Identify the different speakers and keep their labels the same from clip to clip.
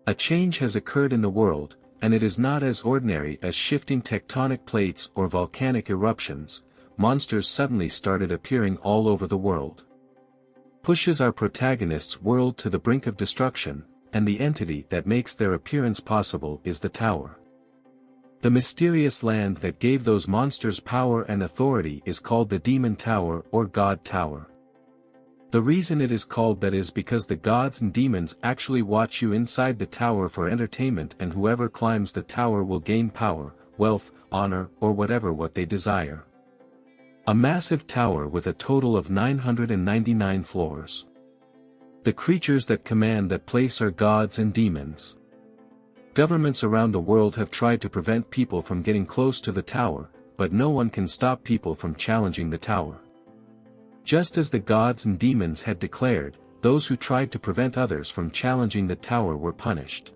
Speaker 1: A change has occurred in the world, and it is not as ordinary as shifting tectonic plates or volcanic eruptions. Monsters suddenly started appearing all over the world. Pushes our protagonist's world to the brink of destruction, and the entity that makes their appearance possible is the Tower. The mysterious land that gave those monsters power and authority is called the Demon Tower or God Tower. The reason it is called that is because the gods and demons actually watch you inside the tower for entertainment, and whoever climbs the tower will gain power, wealth, honor, or whatever what they desire. A massive tower with a total of 999 floors. The creatures that command that place are gods and demons. Governments around the world have tried to prevent people from getting close to the tower, but no one can stop people from challenging the tower. Just as the gods and demons had declared, those who tried to prevent others from challenging the tower were punished.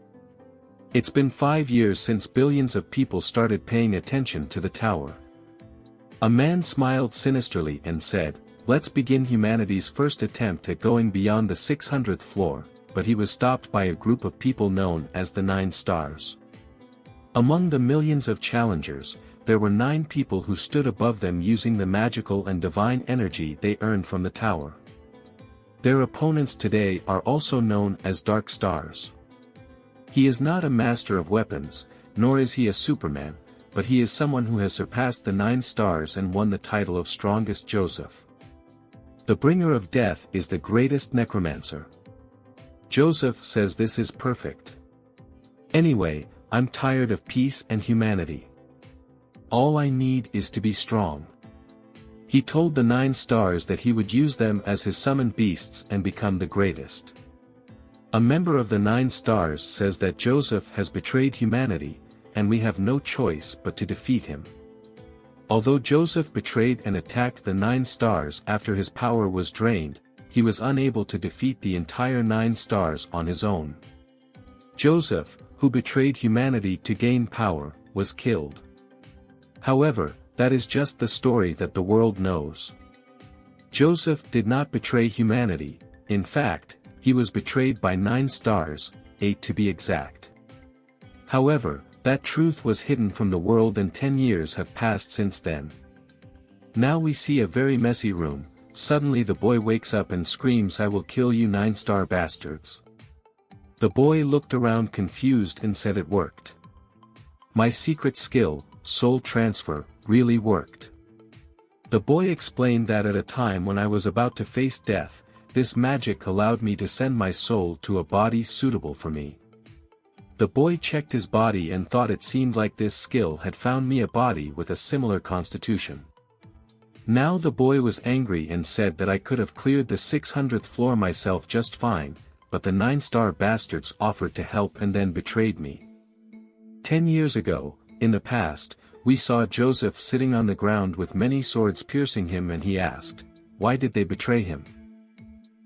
Speaker 1: It's been 5 years since billions of people started paying attention to the tower. A man smiled sinisterly and said, "Let's begin humanity's first attempt at going beyond the 600th floor," but he was stopped by a group of people known as the 9 Stars. Among the millions of challengers, there were 9 people who stood above them using the magical and divine energy they earned from the tower. Their opponents today are also known as Dark Stars. He is not a master of weapons, nor is he a Superman, but he is someone who has surpassed the 9 Stars and won the title of Strongest Joseph. The bringer of death is the greatest necromancer. Joseph says this is perfect. Anyway, I'm tired of peace and humanity. All I need is to be strong. He told the 9 Stars that he would use them as his summoned beasts and become the greatest. A member of the 9 Stars says that Joseph has betrayed humanity, and we have no choice but to defeat him. Although Joseph betrayed and attacked the 9 Stars after his power was drained, he was unable to defeat the entire 9 Stars on his own. Joseph, who betrayed humanity to gain power, was killed. However, that is just the story that the world knows. Joseph did not betray humanity. In fact, he was betrayed by 9 Stars, 8 to be exact. However, that truth was hidden from the world, and 10 years have passed since then. Now we see a very messy room. Suddenly the boy wakes up and screams, "I will kill you 9-star bastards." The boy looked around confused and said it worked. My secret skill, soul transfer, really worked. The boy explained that at a time when I was about to face death, this magic allowed me to send my soul to a body suitable for me. The boy checked his body and thought it seemed like this skill had found me a body with a similar constitution. Now the boy was angry and said that I could have cleared the 600th floor myself just fine, but the 9-star bastards offered to help and then betrayed me. 10 years ago, in the past, we saw Joseph sitting on the ground with many swords piercing him, and he asked, why did they betray him?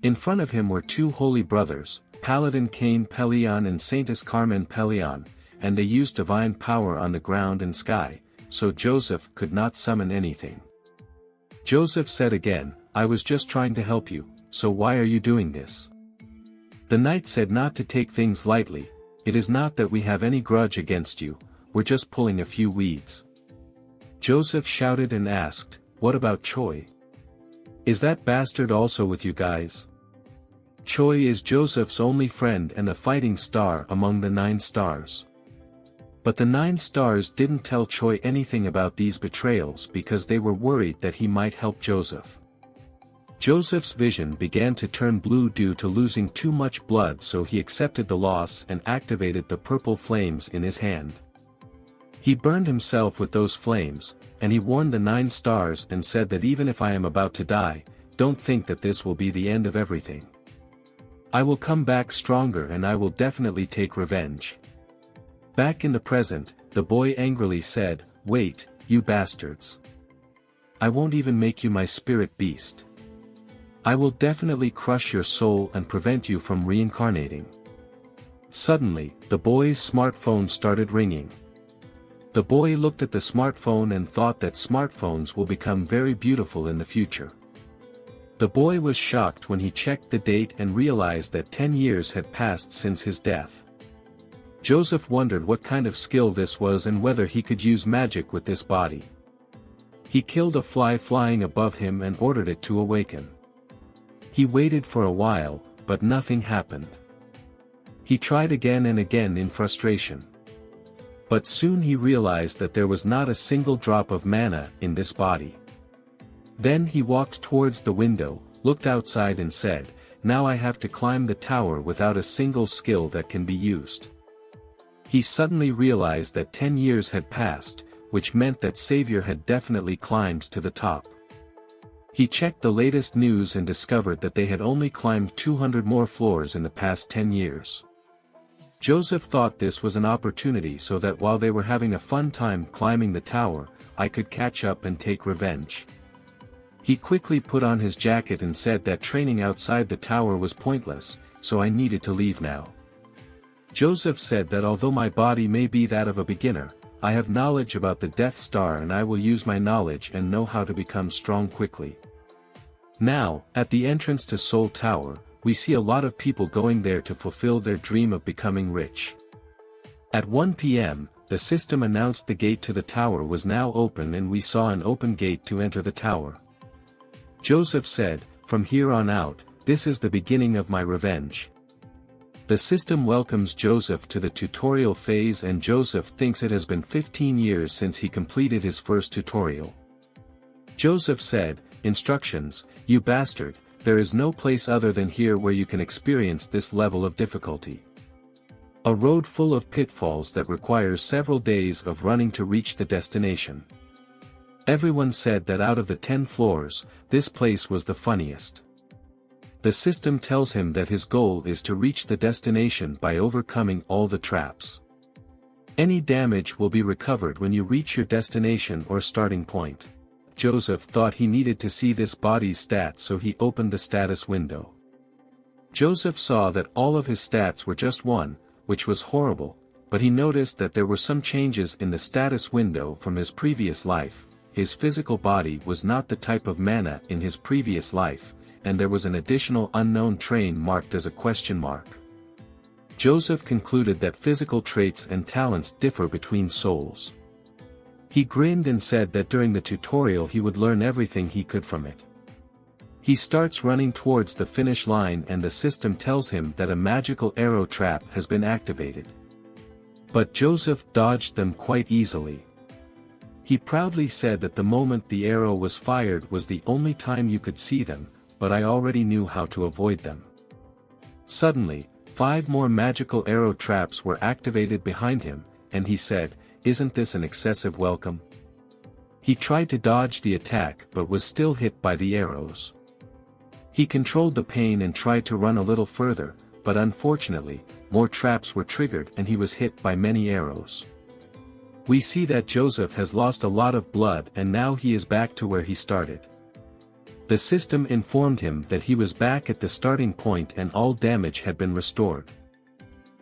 Speaker 1: In front of him were 2 holy brothers, Paladin Cain Pelion and Saintess Carmen Pelion, and they used divine power on the ground and sky, so Joseph could not summon anything. Joseph said again, I was just trying to help you, so why are you doing this? The knight said not to take things lightly. It is not that we have any grudge against you, we're just pulling a few weeds. Joseph shouted and asked, what about Choi? Is that bastard also with you guys? Choi is Joseph's only friend and a fighting star among the 9 stars. But the 9 stars didn't tell Choi anything about these betrayals because they were worried that he might help Joseph. Joseph's vision began to turn blue due to losing too much blood, so he accepted the loss and activated the purple flames in his hand. He burned himself with those flames, and he warned the 9 stars and said that even if I am about to die, don't think that this will be the end of everything. I will come back stronger and I will definitely take revenge. Back in the present, the boy angrily said, wait, you bastards. I won't even make you my spirit beast. I will definitely crush your soul and prevent you from reincarnating. Suddenly, the boy's smartphone started ringing. The boy looked at the smartphone and thought that smartphones will become very beautiful in the future. The boy was shocked when he checked the date and realized that 10 years had passed since his death. Joseph wondered what kind of skill this was and whether he could use magic with this body. He killed a fly flying above him and ordered it to awaken. He waited for a while, but nothing happened. He tried again and again in frustration. But soon he realized that there was not a single drop of mana in this body. Then he walked towards the window, looked outside and said, "Now I have to climb the tower without a single skill that can be used." He suddenly realized that 10 years had passed, which meant that Savior had definitely climbed to the top. He checked the latest news and discovered that they had only climbed 200 more floors in the past 10 years. Joseph thought this was an opportunity so that while they were having a fun time climbing the tower, I could catch up and take revenge. He quickly put on his jacket and said that training outside the tower was pointless, so I needed to leave now. Joseph said that although my body may be that of a beginner, I have knowledge about the Death Star and I will use my knowledge and know how to become strong quickly. Now, at the entrance to Seoul Tower, we see a lot of people going there to fulfill their dream of becoming rich. At 1 p.m., the system announced the gate to the tower was now open and we saw an open gate to enter the tower. Joseph said, "From here on out, this is the beginning of my revenge." The system welcomes Joseph to the tutorial phase and Joseph thinks it has been 15 years since he completed his first tutorial. Joseph said, "Instructions, you bastard, there is no place other than here where you can experience this level of difficulty. A road full of pitfalls that requires several days of running to reach the destination." Everyone said that out of the 10 floors, this place was the funniest. The system tells him that his goal is to reach the destination by overcoming all the traps. Any damage will be recovered when you reach your destination or starting point. Joseph thought he needed to see this body's stats, so he opened the status window. Joseph saw that all of his stats were just 1, which was horrible, but he noticed that there were some changes in the status window from his previous life. His physical body was not the type of mana in his previous life, and there was an additional unknown train marked as a question mark. Joseph concluded that physical traits and talents differ between souls. He grinned and said that during the tutorial he would learn everything he could from it. He starts running towards the finish line and the system tells him that a magical arrow trap has been activated. But Joseph dodged them quite easily. He proudly said that the moment the arrow was fired was the only time you could see them, but I already knew how to avoid them. Suddenly, 5 more magical arrow traps were activated behind him, and he said, "Isn't this an excessive welcome?" He tried to dodge the attack but was still hit by the arrows. He controlled the pain and tried to run a little further, but unfortunately, more traps were triggered and he was hit by many arrows. We see that Joseph has lost a lot of blood and now he is back to where he started. The system informed him that he was back at the starting point and all damage had been restored.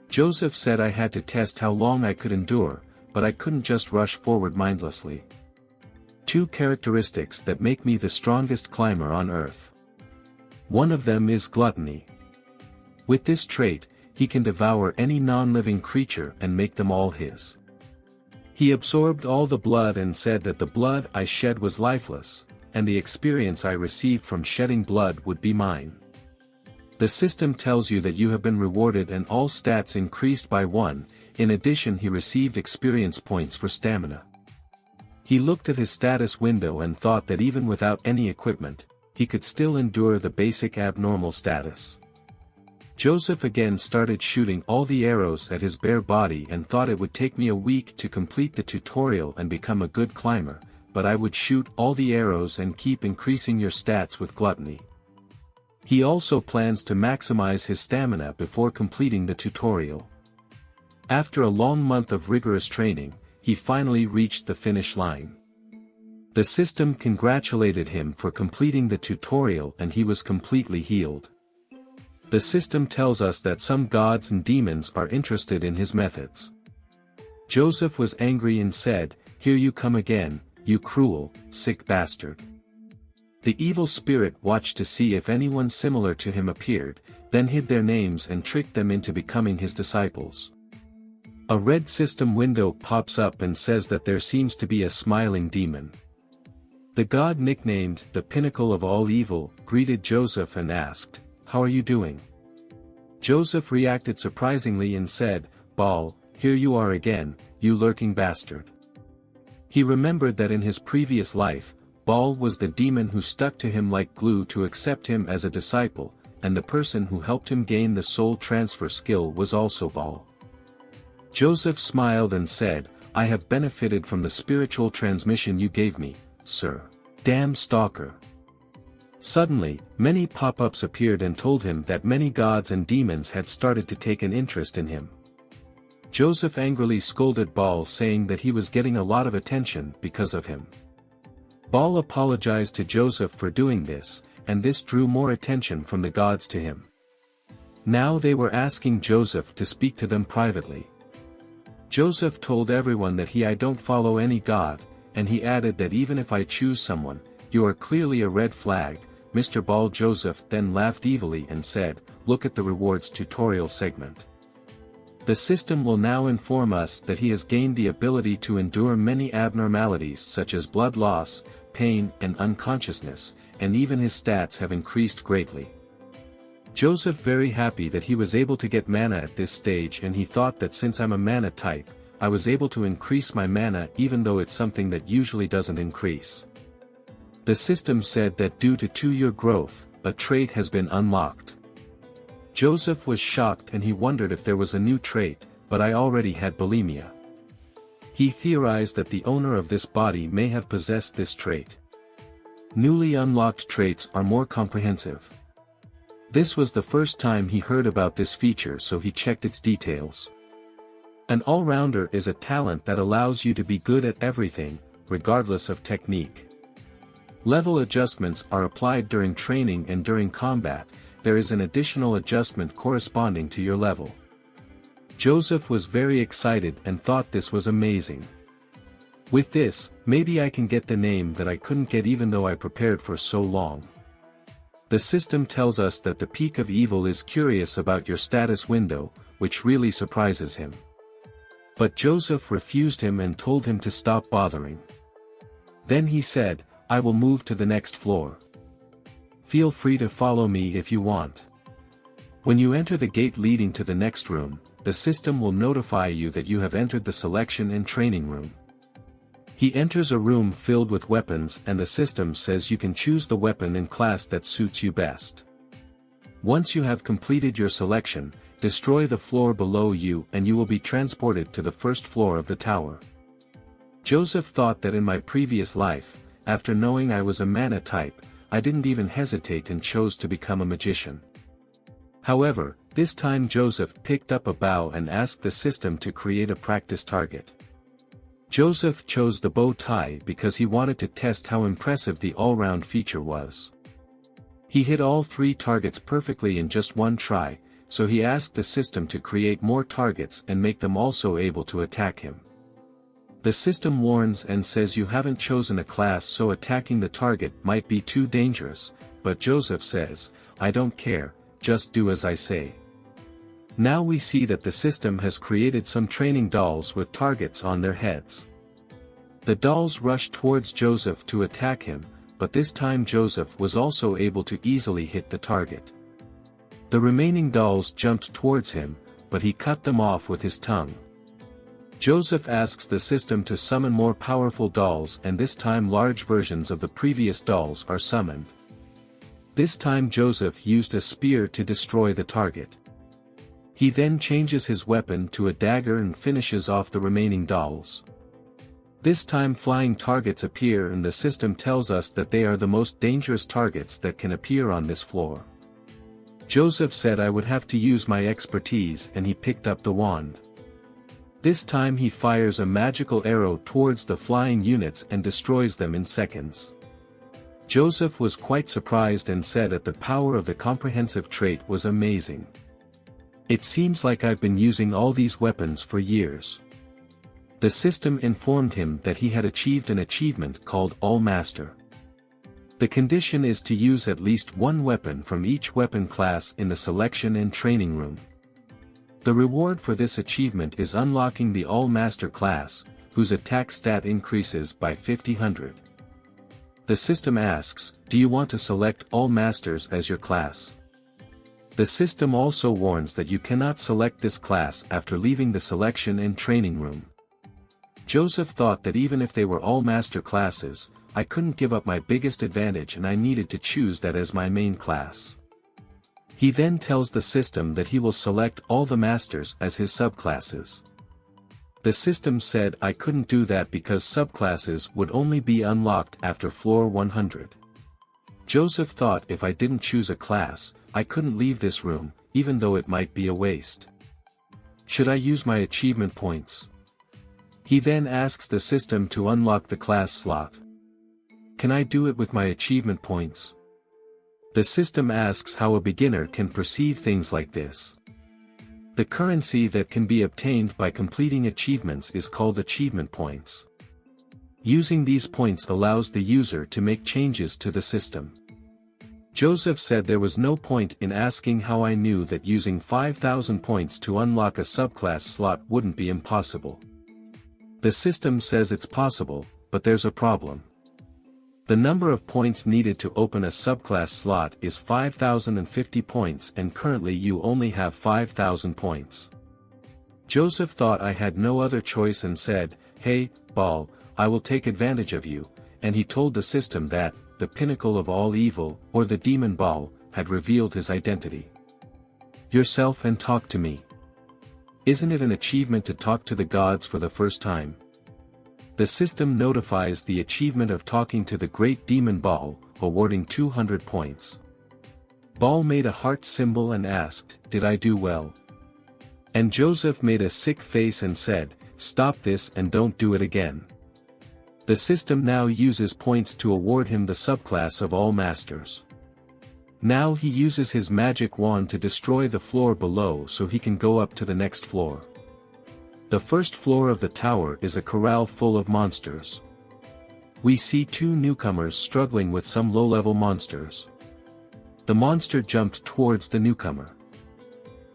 Speaker 1: Joseph said, "I had to test how long I could endure, but I couldn't just rush forward mindlessly. 2 characteristics that make me the strongest climber on Earth. One of them is gluttony. With this trait, he can devour any non-living creature and make them all his." He absorbed all the blood and said that the blood I shed was lifeless, and the experience I received from shedding blood would be mine. The system tells you that you have been rewarded and all stats increased by 1, in addition he received experience points for stamina. He looked at his status window and thought that even without any equipment, he could still endure the basic abnormal status. Joseph again started shooting all the arrows at his bare body and thought it would take me a week to complete the tutorial and become a good climber, but I would shoot all the arrows and keep increasing your stats with gluttony. He also plans to maximize his stamina before completing the tutorial. After a long month of rigorous training, he finally reached the finish line. The system congratulated him for completing the tutorial and he was completely healed. The system tells us that some gods and demons are interested in his methods. Joseph was angry and said, "Here you come again, you cruel, sick bastard." The evil spirit watched to see if anyone similar to him appeared, then hid their names and tricked them into becoming his disciples. A red system window pops up and says that there seems to be a smiling demon. The god nicknamed the pinnacle of all evil greeted Joseph and asked, "How are you doing?" Joseph reacted surprisingly and said, "Baal, here you are again, you lurking bastard." He remembered that in his previous life, Baal was the demon who stuck to him like glue to accept him as a disciple, and the person who helped him gain the soul transfer skill was also Baal. Joseph smiled and said, "I have benefited from the spiritual transmission you gave me, sir. Damn stalker." Suddenly, many pop-ups appeared and told him that many gods and demons had started to take an interest in him. Joseph angrily scolded Baal, saying that he was getting a lot of attention because of him. Baal apologized to Joseph for doing this, and this drew more attention from the gods to him. Now they were asking Joseph to speak to them privately. Joseph told everyone that I don't follow any god, and he added that even if I choose someone, you are clearly a red flag. Mr. Baal. Joseph then laughed evilly and said, "Look at the rewards tutorial segment. The system will now inform us that he has gained the ability to endure many abnormalities such as blood loss, pain and unconsciousness, and even his stats have increased greatly." Joseph very happy that he was able to get mana at this stage, and he thought that since I'm a mana type, I was able to increase my mana even though it's something that usually doesn't increase. The system said that due to 2-year growth, a trait has been unlocked. Joseph was shocked and he wondered if there was a new trait, but I already had bulimia. He theorized that the owner of this body may have possessed this trait. Newly unlocked traits are more comprehensive. This was the first time he heard about this feature, so he checked its details. An all-rounder is a talent that allows you to be good at everything, regardless of technique. Level adjustments are applied during training, and during combat, there is an additional adjustment corresponding to your level. Joseph was very excited and thought this was amazing. With this, maybe I can get the name that I couldn't get even though I prepared for so long. The system tells us that the peak of evil is curious about your status window, which really surprises him. But Joseph refused him and told him to stop bothering. Then he said, "I will move to the next floor. Feel free to follow me if you want." When you enter the gate leading to the next room, the system will notify you that you have entered the selection and training room. He enters a room filled with weapons, and the system says you can choose the weapon and class that suits you best. Once you have completed your selection, destroy the floor below you and you will be transported to the first floor of the tower. Joseph thought that in my previous life, after knowing I was a mana type, I didn't even hesitate and chose to become a magician. However, this time Joseph picked up a bow and asked the system to create a practice target. Joseph chose the bow tie because he wanted to test how impressive the all-round feature was. He hit all 3 targets perfectly in just one try, so he asked the system to create more targets and make them also able to attack him. The system warns and says you haven't chosen a class, so attacking the target might be too dangerous, but Joseph says, "I don't care, just do as I say." Now we see that the system has created some training dolls with targets on their heads. The dolls rush towards Joseph to attack him, but this time Joseph was also able to easily hit the target. The remaining dolls jumped towards him, but he cut them off with his tongue. Joseph asks the system to summon more powerful dolls, and this time large versions of the previous dolls are summoned. This time Joseph used a spear to destroy the target. He then changes his weapon to a dagger and finishes off the remaining dolls. This time flying targets appear, and the system tells us that they are the most dangerous targets that can appear on this floor. Joseph said I would have to use my expertise, and he picked up the wand. This time he fires a magical arrow towards the flying units and destroys them in seconds. Joseph was quite surprised and said that the power of the comprehensive trait was amazing. It seems like I've been using all these weapons for years. The system informed him that he had achieved an achievement called All Master. The condition is to use at least one weapon from each weapon class in the selection and training room. The reward for this achievement is unlocking the All-Master class, whose attack stat increases by 50%. The system asks, do you want to select All Masters as your class? The system also warns that you cannot select this class after leaving the selection and training room. Joseph thought that even if they were all master classes, I couldn't give up my biggest advantage and I needed to choose that as my main class. He then tells the system that he will select all the masters as his subclasses. The system said I couldn't do that because subclasses would only be unlocked after floor 100. Joseph thought if I didn't choose a class, I couldn't leave this room, even though it might be a waste. Should I use my achievement points? He then asks the system to unlock the class slot. Can I do it with my achievement points? The system asks how a beginner can perceive things like this. The currency that can be obtained by completing achievements is called achievement points. Using these points allows the user to make changes to the system. Joseph said there was no point in asking how I knew that using 5,000 points to unlock a subclass slot wouldn't be impossible. The system says it's possible, but there's a problem. The number of points needed to open a subclass slot is 5,050 points and currently you only have 5,000 points. Joseph thought I had no other choice and said, hey, Ball, I will take advantage of you, and he told the system that, the pinnacle of all evil, or the demon Ball, had revealed his identity. Yourself and talk to me. Isn't it an achievement to talk to the gods for the first time? The system notifies the achievement of talking to the great demon Ball, awarding 200 points. Ball made a heart symbol and asked, did I do well? And Joseph made a sick face and said, stop this and don't do it again. The system now uses points to award him the subclass of all masters. Now he uses his magic wand to destroy the floor below so he can go up to the next floor. The first floor of the tower is a corral full of monsters. We see two newcomers struggling with some low-level monsters. The monster jumped towards the newcomer.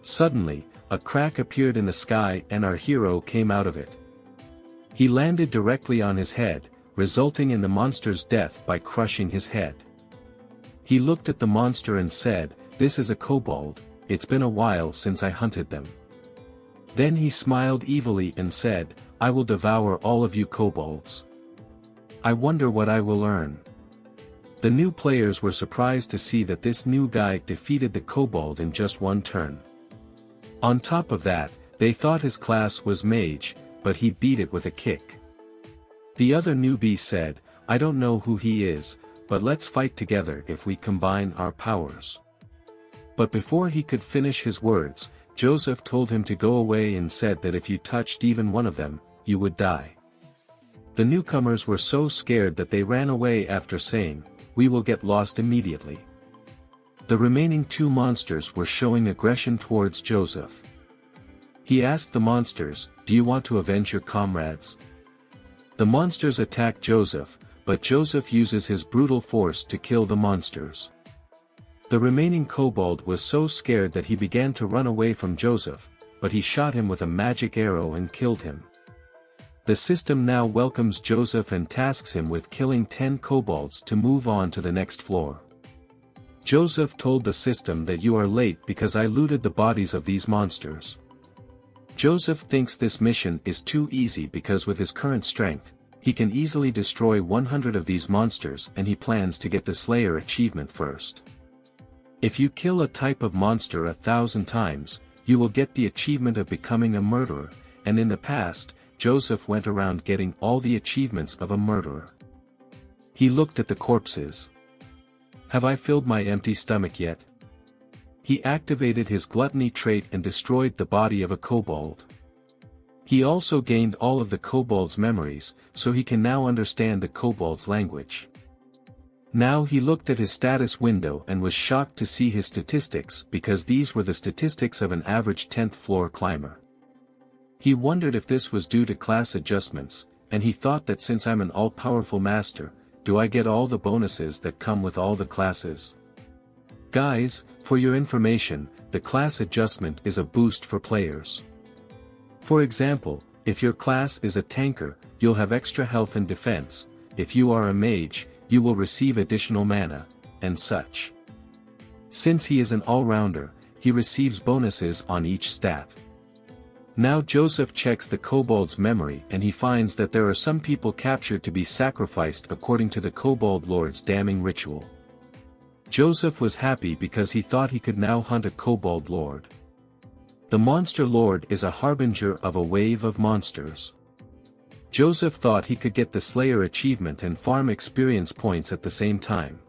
Speaker 1: Suddenly, a crack appeared in the sky and our hero came out of it. He landed directly on his head, resulting in the monster's death by crushing his head. He looked at the monster and said, this is a kobold, it's been a while since I hunted them. Then he smiled evilly and said, I will devour all of you kobolds. I wonder what I will earn. The new players were surprised to see that this new guy defeated the kobold in just one turn. On top of that, they thought his class was mage, but he beat it with a kick. The other newbie said, I don't know who he is, but let's fight together if we combine our powers. But before he could finish his words, Joseph told him to go away and said that if you touched even one of them, you would die. The newcomers were so scared that they ran away after saying, we will get lost immediately. The remaining two monsters were showing aggression towards Joseph. He asked the monsters, do you want to avenge your comrades? The monsters attack Joseph, but Joseph uses his brutal force to kill the monsters. The remaining kobold was so scared that he began to run away from Joseph, but he shot him with a magic arrow and killed him. The system now welcomes Joseph and tasks him with killing 10 kobolds to move on to the next floor. Joseph told the system that you are late because I looted the bodies of these monsters. Joseph thinks this mission is too easy because with his current strength, he can easily destroy 100 of these monsters and he plans to get the Slayer achievement first. If you kill a type of monster 1,000 times, you will get the achievement of becoming a murderer, and in the past, Joseph went around getting all the achievements of a murderer. He looked at the corpses. Have I filled my empty stomach yet? He activated his gluttony trait and destroyed the body of a kobold. He also gained all of the kobold's memories, so he can now understand the kobold's language. Now he looked at his status window and was shocked to see his statistics because these were the statistics of an average 10th floor climber. He wondered if this was due to class adjustments, and he thought that since I'm an all-powerful master, do I get all the bonuses that come with all the classes? Guys, for your information, the class adjustment is a boost for players. For example, if your class is a tanker, you'll have extra health and defense, if you are a mage, you will receive additional mana, and such. Since he is an all-rounder, he receives bonuses on each stat. Now Joseph checks the kobold's memory and he finds that there are some people captured to be sacrificed according to the kobold lord's damning ritual. Joseph was happy because he thought he could now hunt a kobold lord. The monster lord is a harbinger of a wave of monsters. Joseph thought he could get the Slayer achievement and farm experience points at the same time.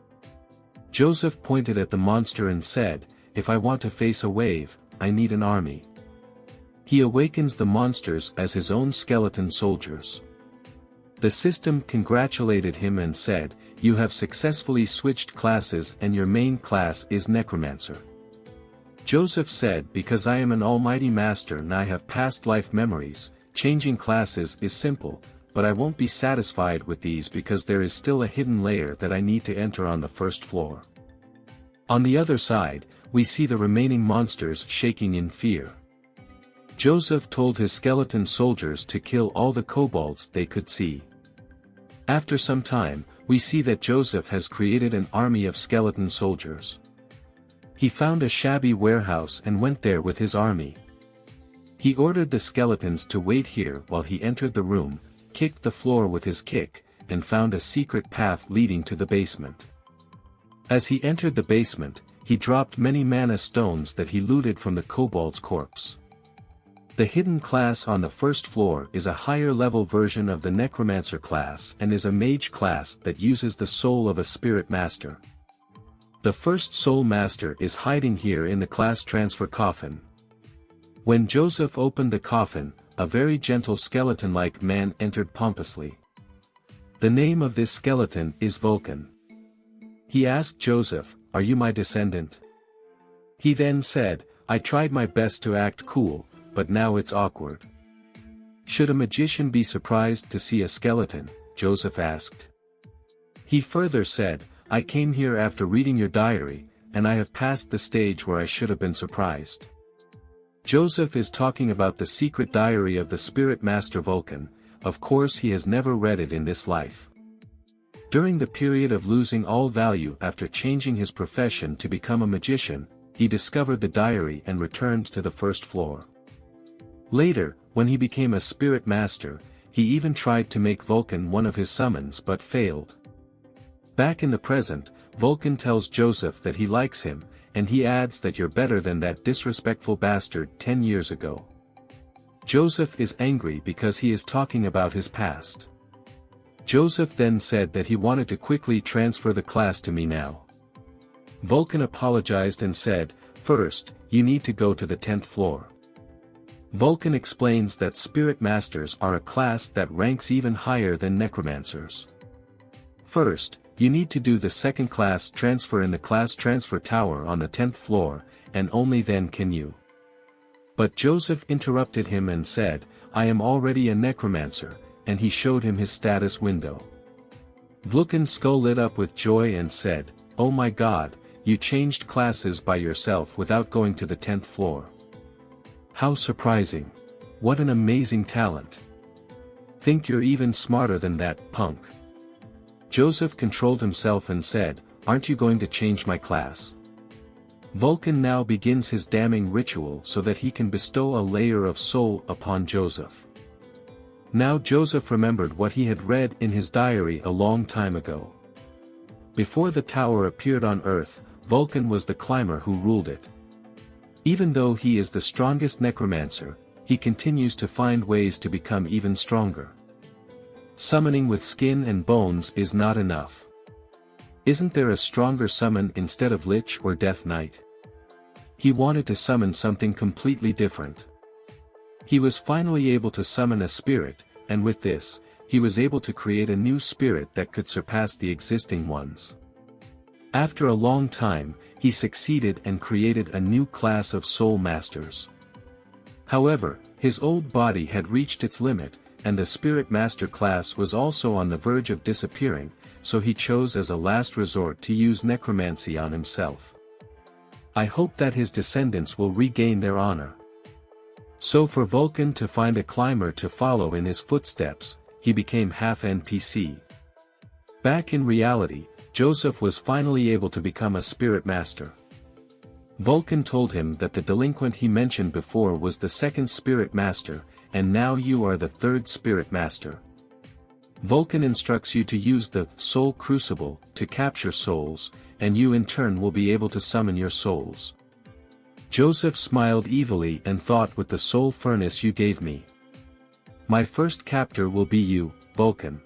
Speaker 1: Joseph pointed at the monster and said, "If I want to face a wave, I need an army." He awakens the monsters as his own skeleton soldiers. The system congratulated him and said, "You have successfully switched classes and your main class is Necromancer." Joseph said, "Because I am an almighty master and I have past life memories, changing classes is simple, but I won't be satisfied with these because there is still a hidden layer that I need to enter on the first floor." On the other side, we see the remaining monsters shaking in fear. Joseph told his skeleton soldiers to kill all the kobolds they could see. After some time, we see that Joseph has created an army of skeleton soldiers. He found a shabby warehouse and went there with his army. He ordered the skeletons to wait here while he entered the room, kicked the floor with his kick, and found a secret path leading to the basement. As he entered the basement, he dropped many mana stones that he looted from the kobold's corpse. The hidden class on the first floor is a higher-level version of the Necromancer class and is a mage class that uses the soul of a spirit master. The first soul master is hiding here in the class transfer coffin. When Joseph opened the coffin, a very gentle skeleton-like man entered pompously. The name of this skeleton is Vulcan. He asked Joseph, "Are you my descendant?" He then said, "I tried my best to act cool, but now it's awkward." "Should a magician be surprised to see a skeleton?" Joseph asked. He further said, "I came here after reading your diary, and I have passed the stage where I should have been surprised." Joseph is talking about the secret diary of the spirit master Vulcan. Of course he has never read it in this life. During the period of losing all value after changing his profession to become a magician, he discovered the diary and returned to the first floor. Later, when he became a spirit master, he even tried to make Vulcan one of his summons but failed. Back in the present, Vulcan tells Joseph that he likes him, and he adds that "You're better than that disrespectful bastard 10 years ago." Joseph is angry because he is talking about his past. Joseph then said that he wanted to quickly transfer the class to me now. Vulcan apologized and said, "First, you need to go to the 10th floor." Vulcan explains that Spirit Masters are a class that ranks even higher than Necromancers. First, you need to do the second class transfer in the class transfer tower on the 10th floor, and only then can you. But Joseph interrupted him and said, "I am already a Necromancer," and he showed him his status window. Vulcan's skull lit up with joy and said, "Oh my God, you changed classes by yourself without going to the 10th floor. How surprising. What an amazing talent. Think you're even smarter than that, punk." Joseph controlled himself and said, "Aren't you going to change my class?" Vulcan now begins his damning ritual so that he can bestow a layer of soul upon Joseph. Now Joseph remembered what he had read in his diary a long time ago. Before the tower appeared on Earth, Vulcan was the climber who ruled it. Even though he is the strongest necromancer, he continues to find ways to become even stronger. Summoning with skin and bones is not enough. Isn't there a stronger summon instead of Lich or Death Knight? He wanted to summon something completely different. He was finally able to summon a spirit, and with this, he was able to create a new spirit that could surpass the existing ones. After a long time, he succeeded and created a new class of soul masters. However, his old body had reached its limit, and the spirit master class was also on the verge of disappearing, so he chose as a last resort to use necromancy on himself. I hope that his descendants will regain their honor. So for Vulcan to find a climber to follow in his footsteps, he became half NPC. Back in reality, Joseph was finally able to become a spirit master. Vulcan told him that the delinquent he mentioned before was the second spirit master, and now you are the third spirit master. Vulcan instructs you to use the soul crucible to capture souls, and you in turn will be able to summon your souls. Joseph smiled evilly and thought, with the soul furnace you gave me, my first captor will be you, Vulcan.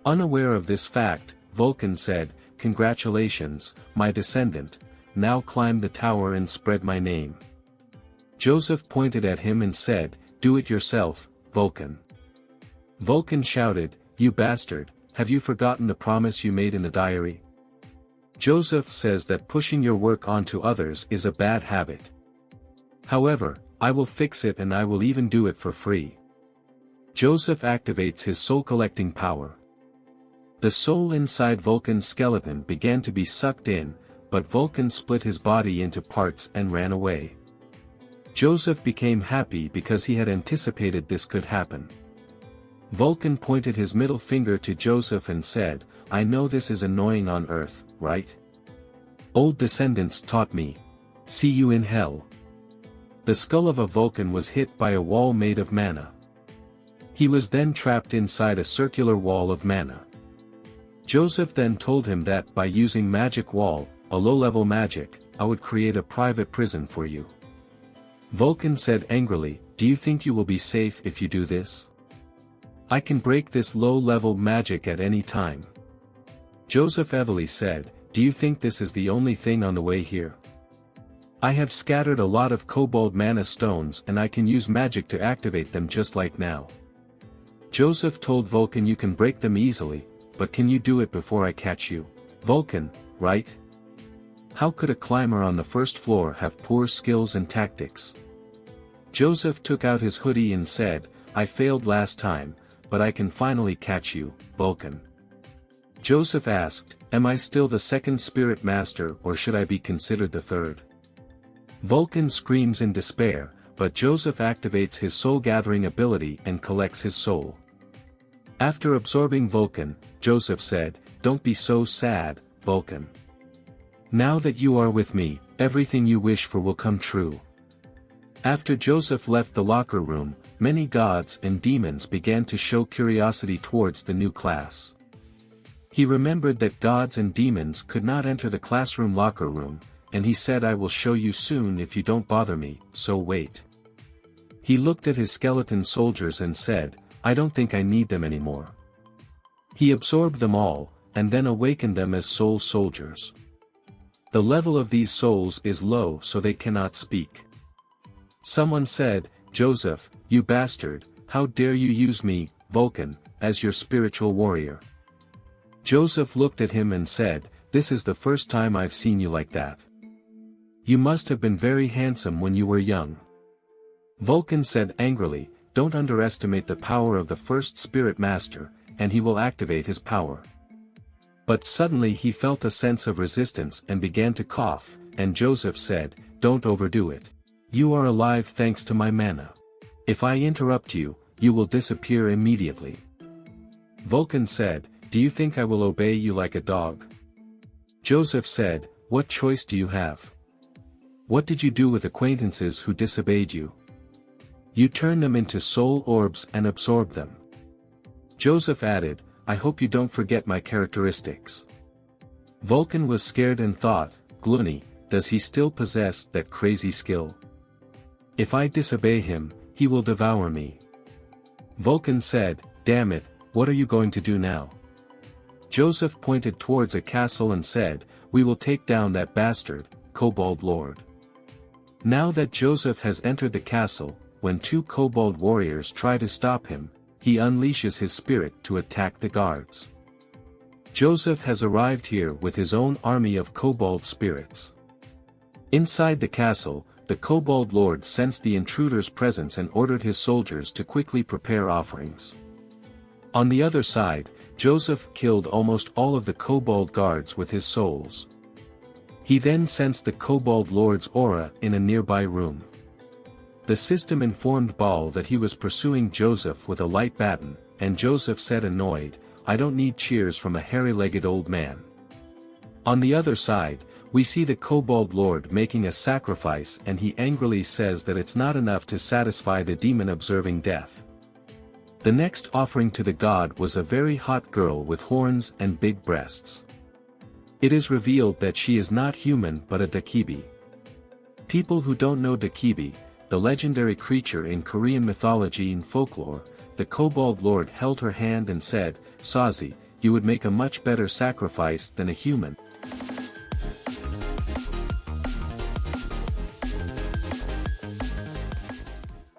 Speaker 1: Unaware of this fact, Vulcan said, congratulations, my descendant, now climb the tower and spread my name. Joseph pointed at him and said, do it yourself, Vulcan. Vulcan shouted, you bastard, have you forgotten the promise you made in the diary? Joseph says that pushing your work onto others is a bad habit. However, I will fix it, and I will even do it for free. Joseph activates his soul-collecting power. The soul inside Vulcan's skeleton began to be sucked in, but Vulcan split his body into parts and ran away. Joseph became happy because he had anticipated this could happen. Vulcan pointed his middle finger to Joseph and said, I know this is annoying on Earth, right? Old descendants taught me. See you in hell. The skull of a Vulcan was hit by a wall made of mana. He was then trapped inside a circular wall of mana. Joseph then told him that by using magic wall, a low-level magic, I would create a private prison for you. Vulcan said angrily, do you think you will be safe if you do this? I can break this low-level magic at any time. Joseph heavily said, do you think this is the only thing on the way here? I have scattered a lot of Cobalt mana stones, and I can use magic to activate them just like now. Joseph told Vulcan, you can break them easily, but can you do it before I catch you? Vulcan, right? How could a climber on the first floor have poor skills and tactics? Joseph took out his hoodie and said, I failed last time, but I can finally catch you, Vulcan. Joseph asked, am I still the second spirit master, or should I be considered the third? Vulcan screams in despair, but Joseph activates his soul-gathering ability and collects his soul. After absorbing Vulcan, Joseph said, don't be so sad, Vulcan. Now that you are with me, everything you wish for will come true. After Joseph left the locker room, many gods and demons began to show curiosity towards the new class. He remembered that gods and demons could not enter the classroom locker room, and he said, I will show you soon if you don't bother me, so wait. He looked at his skeleton soldiers and said, I don't think I need them anymore. He absorbed them all, and then awakened them as soul soldiers. The level of these souls is low, so they cannot speak. Someone said, Joseph, you bastard, how dare you use me, Vulcan, as your spiritual warrior? Joseph looked at him and said, this is the first time I've seen you like that. You must have been very handsome when you were young. Vulcan said angrily, don't underestimate the power of the first spirit master, and he will activate his power. But suddenly he felt a sense of resistance and began to cough, and Joseph said, don't overdo it. You are alive thanks to my mana. If I interrupt you, you will disappear immediately. Vulcan said, do you think I will obey you like a dog? Joseph said, what choice do you have? What did you do with acquaintances who disobeyed you? You turned them into soul orbs and absorbed them. Joseph added, I hope you don't forget my characteristics. Vulcan was scared and thought, Gloomy, does he still possess that crazy skill? If I disobey him, he will devour me. Vulcan said, damn it, what are you going to do now? Joseph pointed towards a castle and said, we will take down that bastard, Cobalt Lord. Now that Joseph has entered the castle, when two Cobalt warriors try to stop him, he unleashes his spirit to attack the guards. Joseph has arrived here with his own army of Cobalt spirits. Inside the castle, the Cobalt Lord sensed the intruder's presence and ordered his soldiers to quickly prepare offerings. On the other side, Joseph killed almost all of the Cobalt guards with his souls. He then sensed the Cobalt Lord's aura in a nearby room. The system informed Baal that he was pursuing Joseph with a light baton, and Joseph said annoyed, "I don't need cheers from a hairy-legged old man." On the other side, we see the Cobalt Lord making a sacrifice, and he angrily says that it's not enough to satisfy the demon observing death. The next offering to the god was a very hot girl with horns and big breasts. It is revealed that she is not human but a dakibi. People who don't know dakibi, the legendary creature in Korean mythology and folklore, the Cobalt Lord held her hand and said, "Sazi, you would make a much better sacrifice than a human."